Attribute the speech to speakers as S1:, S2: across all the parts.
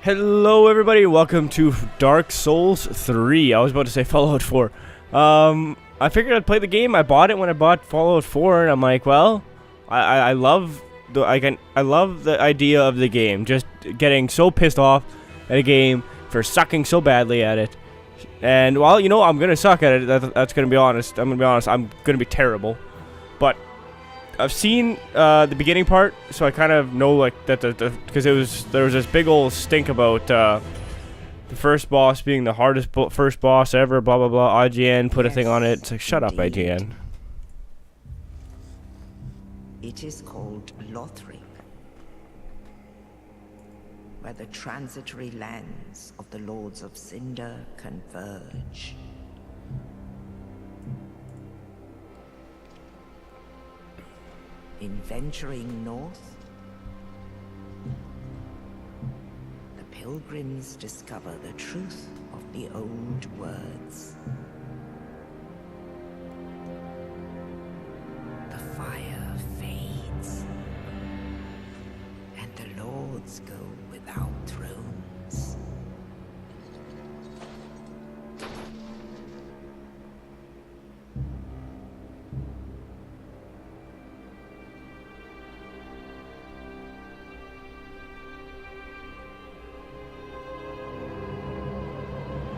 S1: Hello everybody, welcome to Dark Souls 3. I was about to say Fallout 4. I figured I'd play the game. I bought it when I bought Fallout 4 and I'm like, well, I love the idea of the game. Just getting so pissed off at a game for sucking so badly at it. And well, you know, I'm gonna suck at it. That's gonna be honest. I'm gonna be honest. I'm gonna be terrible. But I've seen the beginning part, so I kind of know like that because there was this big old stink about the first boss being the hardest first boss ever. Blah blah blah. IGN put a thing on it. It's like, shut up, IGN.
S2: It is called Lothric, where the transitory lands of the Lords of Cinder converge. In venturing north, the pilgrims discover the truth of the old words. The fire fades, and the lords go without thrones.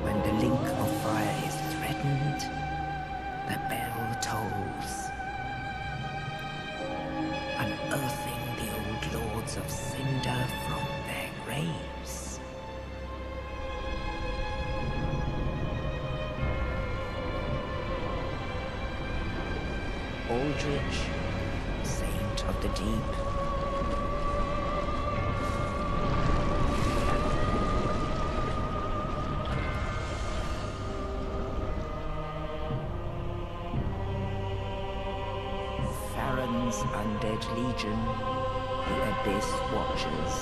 S2: When the link of fire is threatened, the bell tolls, unearthing the old lords of Cinder from their graves. Aldrich, saint of the deep, Farron's undead legion, the Abyss Watchers.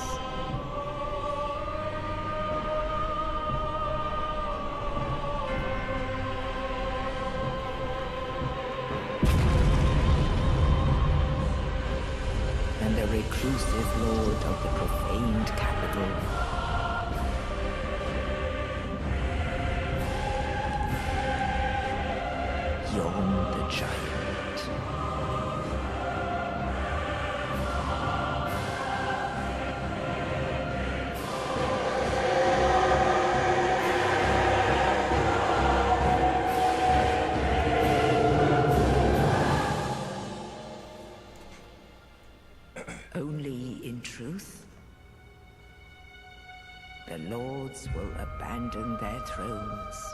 S2: And the reclusive lord of the profaned capital. Yon the giant. Only in truth, the lords will abandon their thrones.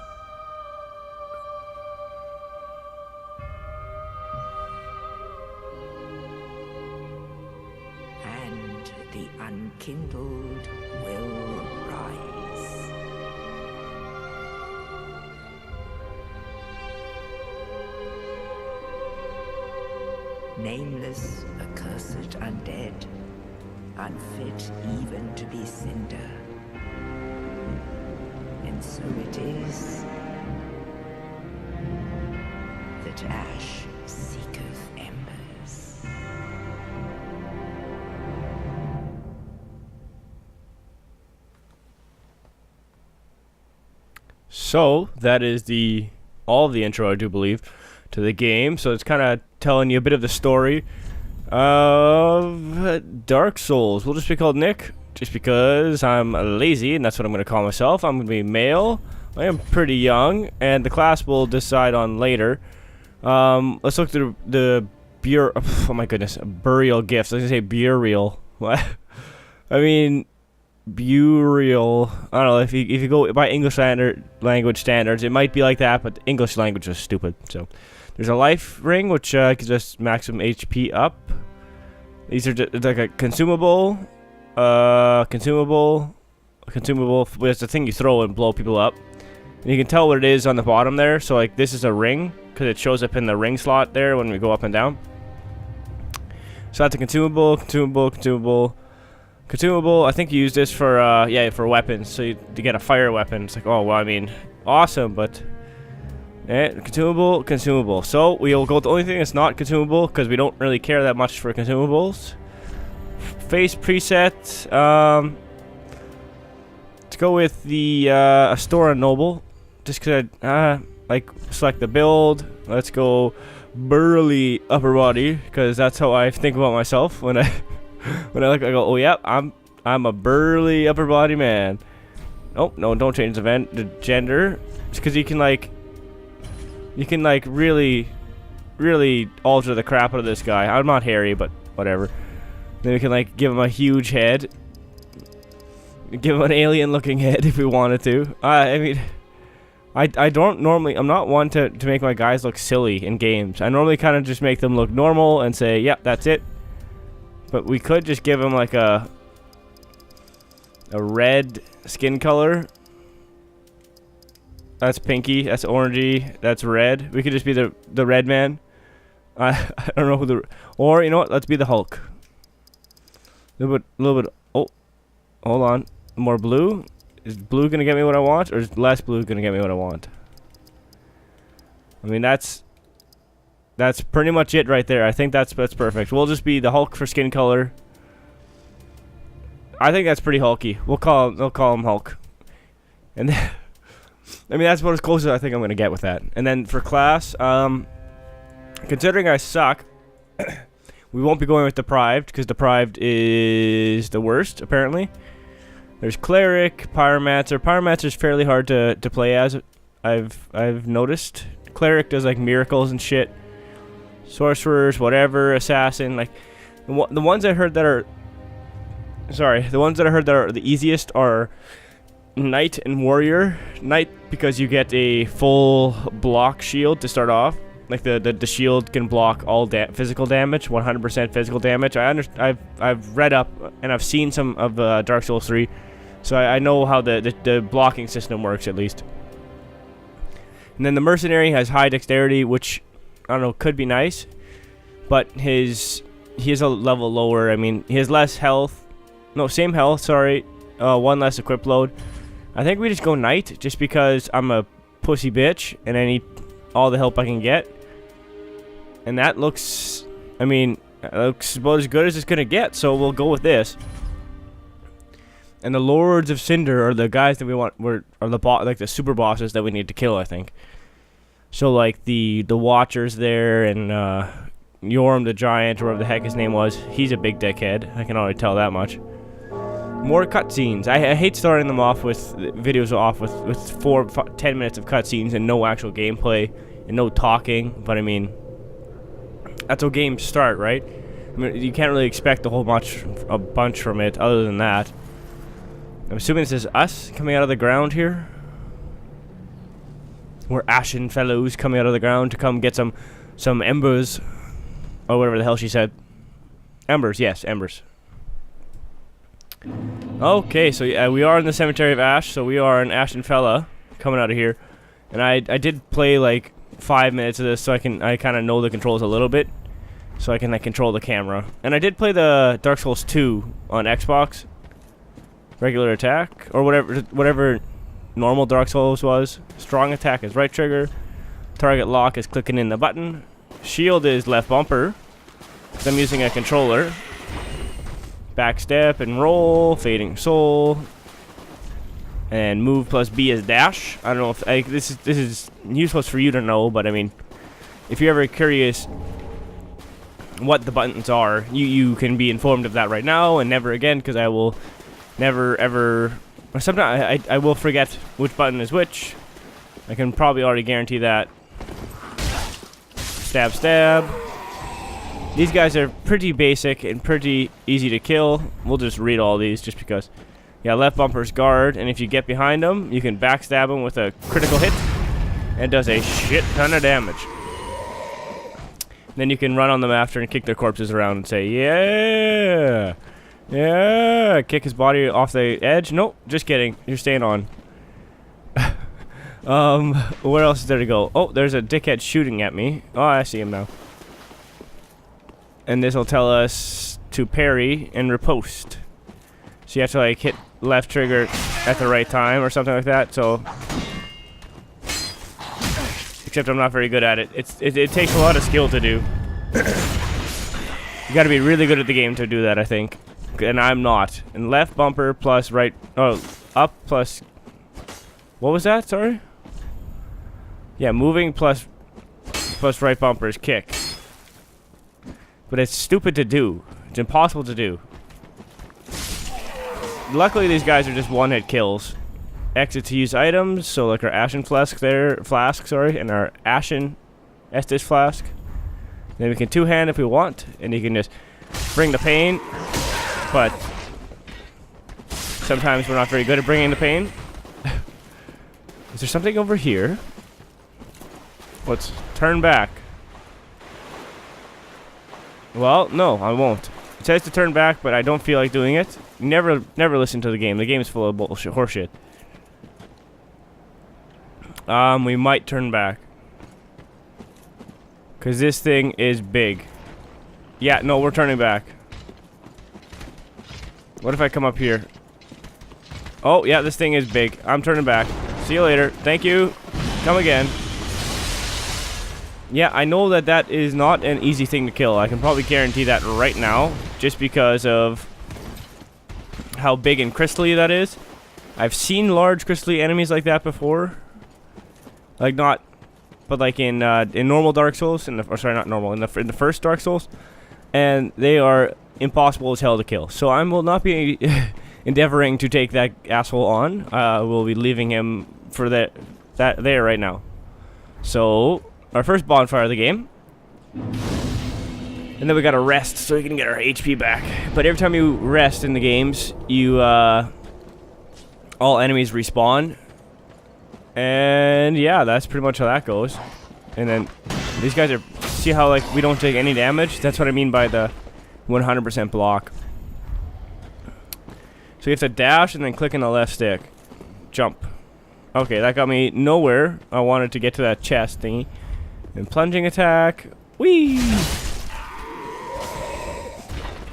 S2: And the unkindled will rise. Nameless, accursed undead, unfit even to be cinder. And so it is that ash seeketh embers.
S1: So that is all of the intro, I do believe, to the game. So it's kind of telling you a bit of the story of Dark Souls. We'll just be called Nick, just because I'm lazy, and that's what I'm going to call myself. I'm going to be male. I am pretty young, and the class we'll decide on later. Let's look through the oh my goodness, burial gifts. I was going to say burial. What? I mean, burial. I don't know, if you go by English language standards, it might be like that, but English language is stupid. So there's a life ring, which gives us maximum HP up. These are just like a consumable. Consumable. It's the thing you throw and blow people up. And you can tell what it is on the bottom there. So like this is a ring, because it shows up in the ring slot there when we go up and down. So that's a consumable. Consumable. I think you use this for for weapons. So to get a fire weapon. It's like, oh well, I mean, awesome, but consumable. So we'll go with the only thing that's not consumable, because we don't really care that much for consumables. Face preset. Let's go with the Astora Noble. Just because I like select the build. Let's go burly upper body, because that's how I think about myself when I when I look. I go, oh yeah, I'm a burly upper body man. Oh no, don't change the gender. It's because you can like really alter the crap out of this guy. I'm not hairy, but whatever. Then we can like give him a huge head, give him an alien-looking head if we wanted to. I mean, I don't normally. I'm not one to make my guys look silly in games. I normally kind of just make them look normal and say, yep, that's it. But we could just give him like a red skin color. That's pinky. That's orangey. That's red. We could just be the red man. I don't know who the, or you know what? Let's be the Hulk. A little bit. Oh, hold on. More blue. Is blue gonna get me what I want, or is less blue gonna get me what I want? I mean, that's pretty much it right there. I think that's perfect. We'll just be the Hulk for skin color. I think that's pretty hulky. We'll call him Hulk. And then, I mean, that's about as close as I think I'm gonna get with that. And then for class, considering I suck, we won't be going with Deprived, because Deprived is the worst apparently. There's Cleric, Pyromancer. Pyromancer's fairly hard to play as. I've noticed. Cleric does like miracles and shit. Sorcerers, whatever, Assassin, like the ones I heard that are the easiest are Knight and Warrior. Knight because you get a full block shield to start off. Like the shield can block all physical damage, 100% physical damage. I've read up and I've seen some of Dark Souls 3, so I know how the blocking system works at least. And then the Mercenary has high dexterity, which I don't know, could be nice, but he is a level lower. I mean, he has less health. No, same health. Sorry, one less equip load. I think we just go Knight, just because I'm a pussy bitch and I need all the help I can get. And that looks, I mean, it looks about as good as it's gonna get, so we'll go with this. And the Lords of Cinder are the guys that we want, are like the super bosses that we need to kill, I think. So like the Watchers there, and Yorm the Giant, or whatever the heck his name was, he's a big dickhead. I can already tell that much. More cutscenes. I hate starting them off with videos off with 10 minutes of cutscenes and no actual gameplay and no talking. But I mean, that's how games start, right? I mean, you can't really expect a bunch from it other than that. I'm assuming this is us coming out of the ground here. We're ashen fellows coming out of the ground to come get some embers, or whatever the hell she said. Embers, yes, embers. Okay, so yeah, we are in the Cemetery of Ash, so we are an ashen fella coming out of here. And I did play like 5 minutes of this, so I kind of know the controls a little bit, so I can like control the camera. And I did play the Dark Souls 2 on Xbox, regular attack, or whatever normal Dark Souls was. Strong attack is right trigger, target lock is clicking in the button, shield is left bumper, because I'm using a controller. Backstep and roll, fading soul, and move plus B is dash. I don't know if this is useful for you to know, but I mean, if you're ever curious what the buttons are, you can be informed of that right now and never again, because I will never ever. Or sometimes I will forget which button is which. I can probably already guarantee that. Stab, stab. These guys are pretty basic and pretty easy to kill. We'll just read all these just because. Yeah, left bumper's guard, and if you get behind them, you can backstab them with a critical hit. And it does a shit ton of damage. Then you can run on them after and kick their corpses around and say, yeah! Yeah! Kick his body off the edge. Nope, just kidding. You're staying on. Where else is there to go? Oh, there's a dickhead shooting at me. Oh, I see him now. And this will tell us to parry and riposte. So you have to like hit left trigger at the right time or something like that. So, except I'm not very good at it. It takes a lot of skill to do. You got to be really good at the game to do that, I think. And I'm not. And left bumper plus right. Oh, up plus... What was that? Sorry? Yeah, moving plus right bumper is kick. But it's stupid to do. It's impossible to do. Luckily, these guys are just one-hit kills. Exit to use items, so like our Ashen Flask there, and our Ashen Estus Flask. Then we can two-hand if we want, and you can just bring the pain, but sometimes we're not very good at bringing the pain. Is there something over here? Let's turn back. Well, no, I won't. It says to turn back, but I don't feel like doing it. Never listen to the game. The game is full of bullshit, horseshit. We might turn back. Because this thing is big. Yeah, no, we're turning back. What if I come up here? Oh, yeah, this thing is big. I'm turning back. See you later. Thank you. Come again. Yeah, I know that that is not an easy thing to kill. I can probably guarantee that right now. Just because of how big and crystally that is. I've seen large crystally enemies like that before. Like not... But like in normal Dark Souls, or sorry, not normal, in the first Dark Souls, and they are impossible as hell to kill. So I will not be endeavoring to take that asshole on. We'll be leaving him for that there right now. So our first bonfire of the game, and then we gotta rest so we can get our HP back. But every time you rest in the games, you all enemies respawn. And yeah, that's pretty much how that goes. And then these guys are... See how like we don't take any damage? That's what I mean by the 100% block. So you have to dash and then click on the left stick. Jump. Okay, that got me nowhere. I wanted to get to that chest thingy. And plunging attack. Whee!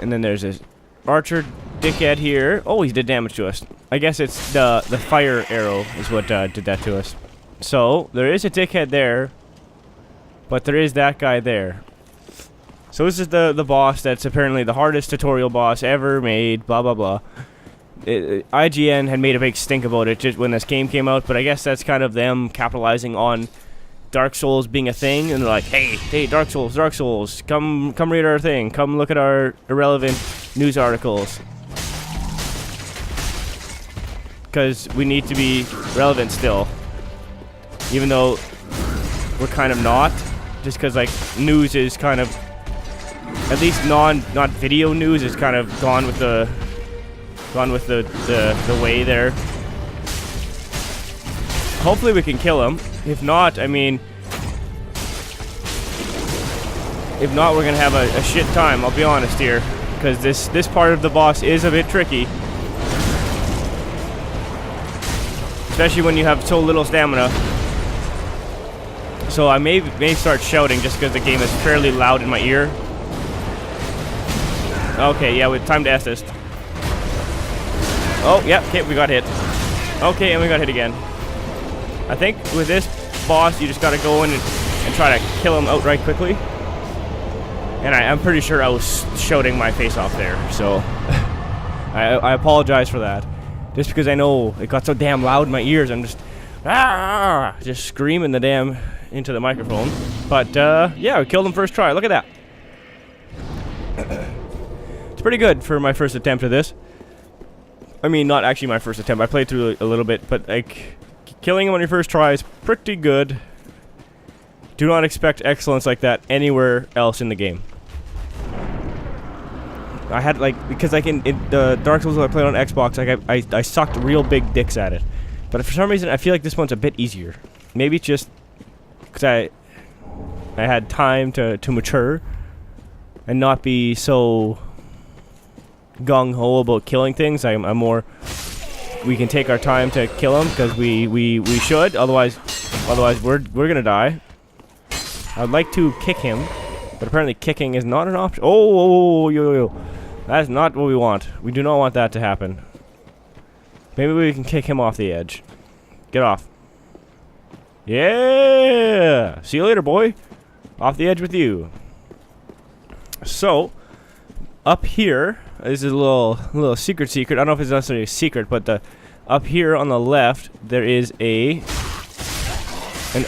S1: And then there's this archer dickhead here. Oh, he did damage to us. I guess it's the fire arrow is what did that to us. So, there is a dickhead there. But there is that guy there. So this is the boss that's apparently the hardest tutorial boss ever made. Blah, blah, blah. IGN had made a big stink about it just when this game came out. But I guess that's kind of them capitalizing on Dark Souls being a thing. And they're like, hey, Dark Souls, come read our thing. Come look at our irrelevant news articles. Because we need to be relevant still. Even though we're kind of not. Just because, like, news is kind of... At least not video news is kind of gone with the way there. Hopefully we can kill him. If not, I mean... If not, we're going to have a shit time, I'll be honest here. Because this part of the boss is a bit tricky. Especially when you have so little stamina. So I may start shouting just because the game is fairly loud in my ear. Okay, yeah, with time to assist. Oh, yeah, okay, we got hit. Okay, and we got hit again. I think with this boss, you just gotta go in and try to kill him outright quickly. And I'm pretty sure I was shouting my face off there, so I apologize for that. Just because I know it got so damn loud in my ears, I'm just screaming the damn into the microphone. But yeah, we killed him first try. Look at that. It's pretty good for my first attempt at this. I mean, not actually my first attempt. I played through a little bit, but like killing him on your first try is pretty good. Do not expect excellence like that anywhere else in the game. I had like, because like in the Dark Souls that I played on Xbox, like I sucked real big dicks at it. But for some reason, I feel like this one's a bit easier. Maybe it's just because I had time to mature and not be so gung-ho about killing things. I'm more... We can take our time to kill them because we should. Otherwise we're gonna die. I'd like to kick him, but apparently kicking is not an option. Oh, yo. That is not what we want. We do not want that to happen. Maybe we can kick him off the edge. Get off. Yeah! See you later, boy. Off the edge with you. So, up here, this is a little secret. I don't know if it's necessarily a secret, but the up here on the left, there is an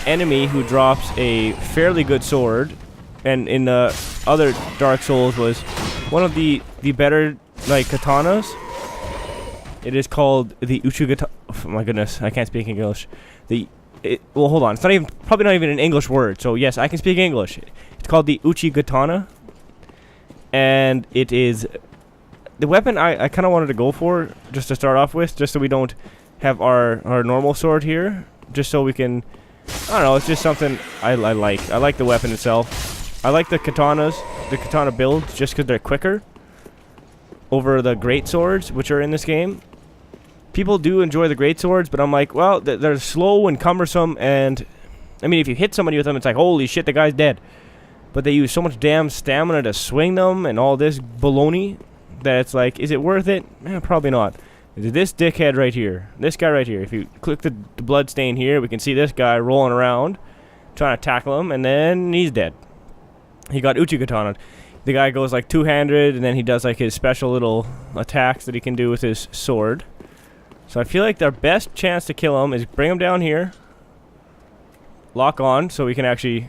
S1: enemy who drops a fairly good sword, and in the other Dark Souls was one of the better like katanas. It is called the Uchigatana. Oh my goodness, I can't speak English. Well, hold on. It's probably not even an English word. So yes, I can speak English. It's called the Uchigatana, and it is the weapon I kind of wanted to go for just to start off with, just so we don't have our normal sword here, just so we can. I don't know. It's just something I like. I like the weapon itself. I like the katanas, the katana builds, just because they're quicker over the great swords, which are in this game. People do enjoy the great swords, but I'm like, well, they're slow and cumbersome, and I mean, if you hit somebody with them, it's like, holy shit, the guy's dead. But they use so much damn stamina to swing them and all this baloney that it's like, is it worth it? Probably not. This dickhead right here, this guy right here, if you click the blood stain here, we can see this guy rolling around trying to tackle him, and then he's dead. He got Uchigatana. The guy goes like two-handed, and then he does like his special little attacks that he can do with his sword. So I feel like their best chance to kill him is bring him down here, lock on, so we can actually.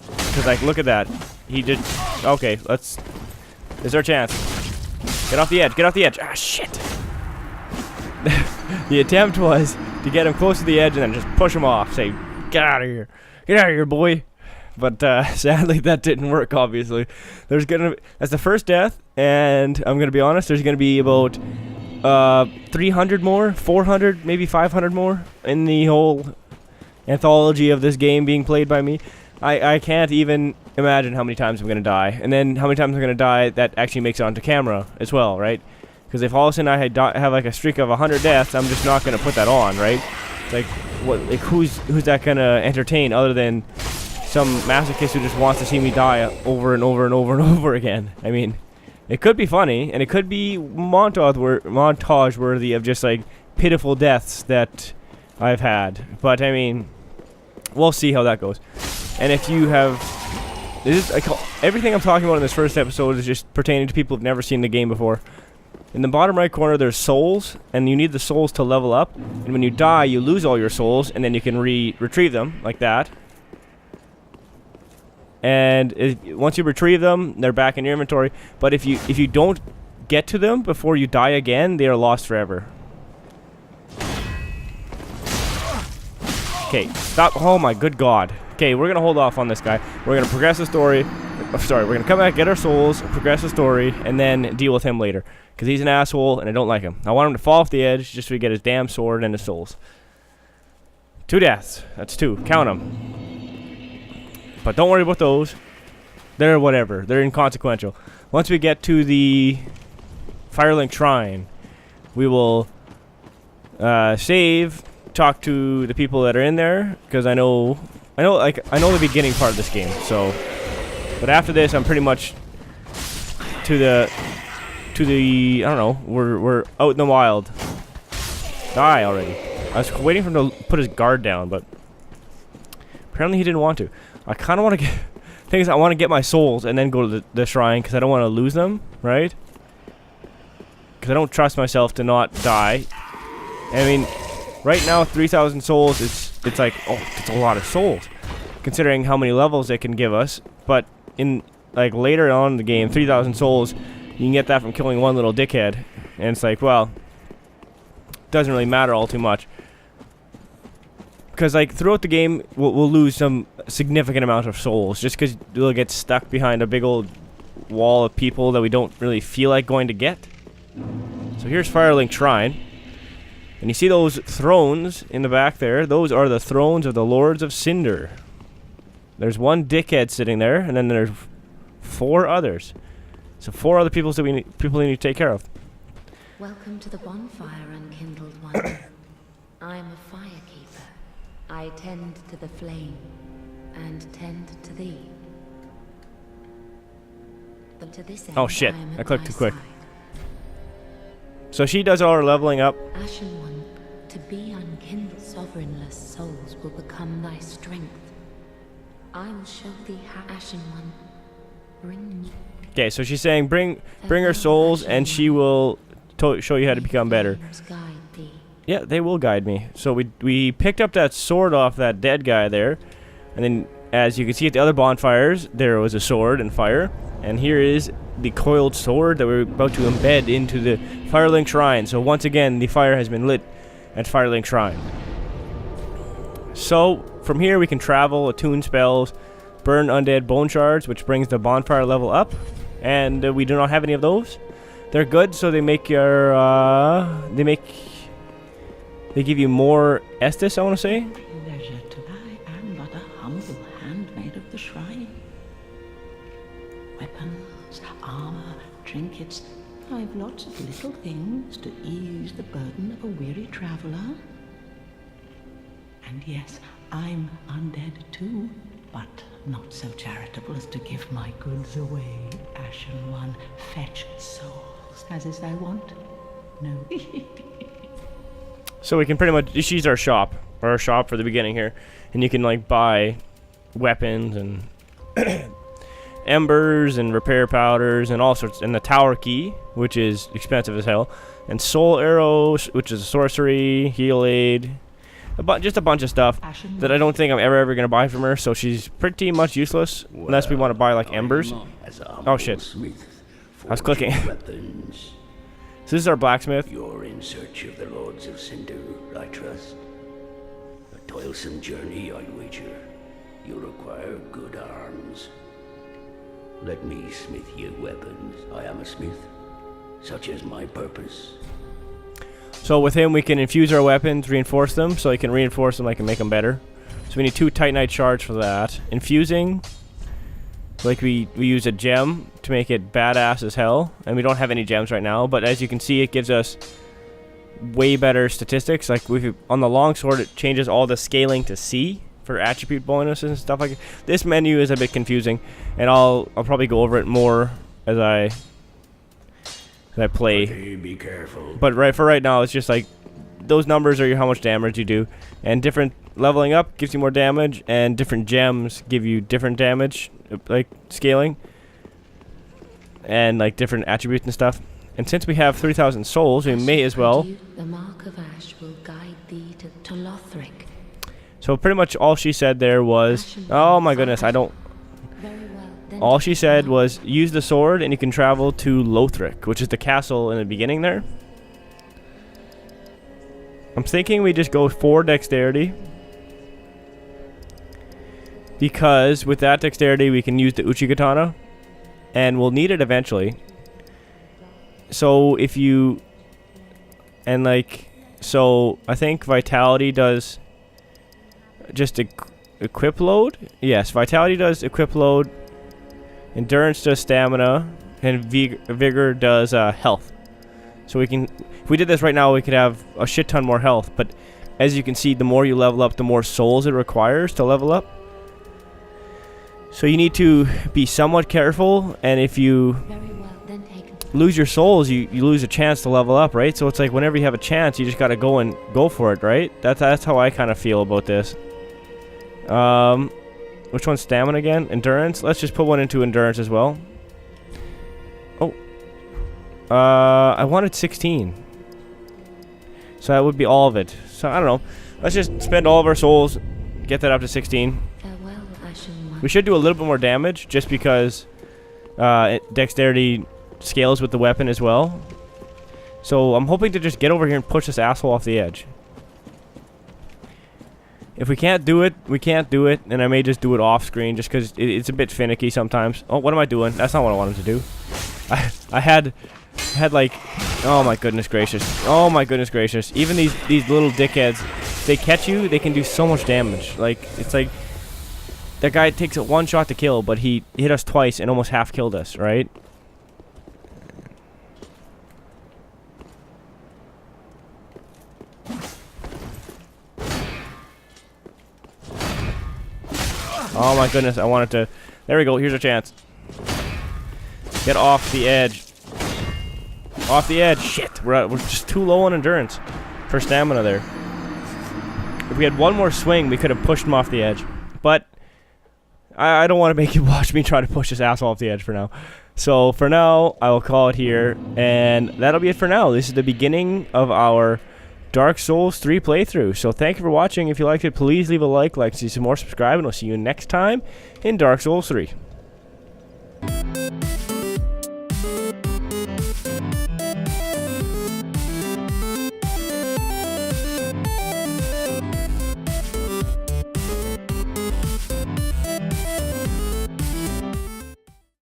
S1: Because like, look at that. He did. Okay, let's. There's our chance. Get off the edge. Get off the edge. Ah, shit. The attempt was to get him close to the edge and then just push him off. Say, get out of here. Get out of here, boy. But sadly, that didn't work, obviously. That's the first death, and I'm going to be honest, there's going to be about 300 more, 400, maybe 500 more in the whole anthology of this game being played by me. I can't even imagine how many times I'm going to die, and then how many times I'm going to die that actually makes it onto camera as well, right? Because if all of a sudden I have like a streak of 100 deaths, I'm just not going to put that on, right? Like, what? Like, who's that going to entertain other than some masochist who just wants to see me die over and over and over and over again? I mean, it could be funny, and it could be montage worthy of just like pitiful deaths that I've had. But I mean, we'll see how that goes. And if you have, everything I'm talking about in this first episode is just pertaining to people who've never seen the game before. In the bottom right corner, there's souls, and you need the souls to level up. And when you die, you lose all your souls, and then you can retrieve them like that. And once you retrieve them, they're back in your inventory. But if you don't get to them before you die again, they are lost forever. Okay, stop. Oh my good god. Okay, we're gonna hold off on this guy. We're gonna progress the story. We're gonna come back, get our souls, progress the story, and then deal with him later. Because he's an asshole, and I don't like him. I want him to fall off the edge just so we get his damn sword and his souls. 2 deaths. That's 2. Count them. But don't worry about those. They're whatever. They're inconsequential. Once we get to the Firelink Shrine, we will save, talk to the people that are in there, because I know the beginning part of this game. So, but after this, I'm pretty much to the I don't know. We're out in the wild. Die already. I was waiting for him to put his guard down, but apparently he didn't want to. I kind of want to get. Thing is, I want to get my souls and then go to the shrine because I don't want to lose them, right? Because I don't trust myself to not die. I mean, right now 3,000 souls it's like, oh, it's a lot of souls considering how many levels it can give us. But in like later on in the game, 3,000 souls, you can get that from killing one little dickhead, and it's like, well, doesn't really matter all too much. Because like throughout the game, we'll lose some significant amount of souls just because we'll get stuck behind a big old wall of people that we don't really feel like going to get. So here's Firelink Shrine, and you see those thrones in the back there? Those are the thrones of the Lords of Cinder. There's one dickhead sitting there, and then there's 4 others. So 4 other people that we need to take care of.
S3: Welcome to the bonfire, unkindled one. I am a firekeeper. I tend to the flame, and tend to thee. But to this end,
S1: Oh shit, I clicked too quick.
S3: side.
S1: So she does all her leveling up.
S3: Ashen one, to be unkindled, sovereignless souls will become thy strength. I will show thee how, Ashen one, Bring
S1: Okay, so she's saying bring her souls, and she will show you how to become better.
S3: flames guide thee.
S1: Yeah, they will guide me. So we picked up that sword off that dead guy there, and then as you can see at the other bonfires, there was a sword and fire, and here is the coiled sword that we're about to embed into the Firelink Shrine. So once again, the fire has been lit at Firelink Shrine. So from here we can travel, attune spells, burn undead bone shards, which brings the bonfire level up, and we do not have any of those. They're good, so they make your they give you more Estus, I want to say.
S2: Pleasure to I am but a humble handmaid of the shrine. Weapons, armor, trinkets. I've lots of little things to ease the burden of a weary traveler. And yes, I'm undead too, but not so charitable as to give my goods away. Ashen One, fetch souls, as is thy wont. No.
S1: So we can pretty much, she's our shop for the beginning here, and you can like buy weapons and embers and repair powders and all sorts, and the tower key, which is expensive as hell, and soul arrows, which is a sorcery, heal aid, just a bunch of stuff that I don't think I'm ever gonna buy from her. So she's pretty much useless unless we want to buy like embers. Oh shit! I was clicking. So this is our blacksmith.
S4: You're in search of the Lords of Cinder, I trust. A toilsome journey, I wager. You'll require good arms. Let me smith you weapons. I am a smith. Such is my purpose.
S1: So with him we can infuse our weapons, reinforce them, so I can reinforce them, I can make them better. So we need 2 Titanite shards for that. Infusing, like we use a gem to make it badass as hell, and we don't have any gems right now, but as you can see it gives us way better statistics. Like on the longsword it changes all the scaling to C for attribute bonuses and stuff like that. This menu is a bit confusing, and I'll probably go over it more as I play.
S4: Okay, be careful.
S1: But right now it's just like those numbers are how much damage you do, and different leveling up gives you more damage, and different gems give you different damage, like scaling, and like different attributes and stuff. And since we have 3,000 souls, we may as well.
S3: The mark of ash will guide thee to Lothric.
S1: So pretty much all she said there was, oh my goodness, I don't.
S3: Very well. Then
S1: All she said was use the sword and you can travel to Lothric, which is the castle in the beginning there. I'm thinking we just go 4 dexterity, because with that dexterity we can use the Uchigatana, and we'll need it eventually. So if you, and like, so I think vitality does just equip load. Yes, vitality does equip load, endurance does stamina, and vigor does health. So we can, if we did this right now, we could have a shit ton more health. But as you can see, the more you level up, the more souls it requires to level up. So you need to be somewhat careful, and if you
S3: very well, then take
S1: lose your souls, you lose a chance to level up, right? So it's like whenever you have a chance, you just gotta go for it, right? That's how I kind of feel about this. Which one's stamina again? Endurance? Let's just put one into endurance as well. Oh. I wanted 16. So that would be all of it. So I don't know. Let's just spend all of our souls, get that up to 16.
S3: farewell, Ashen One.
S1: We should do a little bit more damage just because dexterity scales with the weapon as well. So I'm hoping to just get over here and push this asshole off the edge. If we can't do it, we can't do it, and I may just do it off screen just because it's a bit finicky sometimes. Oh, what am I doing? That's not what I wanted to do. I had like, oh my goodness gracious. Oh my goodness gracious. Even these little dickheads, they catch you, they can do so much damage. Like, it's like, that guy takes a 1 shot to kill, but he hit us twice and almost half killed us, right? Oh my goodness, I wanted to. There we go, here's a chance. Get off the edge. Off the edge. Shit, we're just too low on endurance for stamina there. If we had one more swing, we could have pushed him off the edge. But I don't want to make you watch me try to push this asshole off the edge for now. So for now, I will call it here, and that'll be it for now. This is the beginning of our Dark Souls 3 playthrough. So thank you for watching. If you liked it, please leave a like to see some more, subscribe, and we'll see you next time in Dark Souls 3.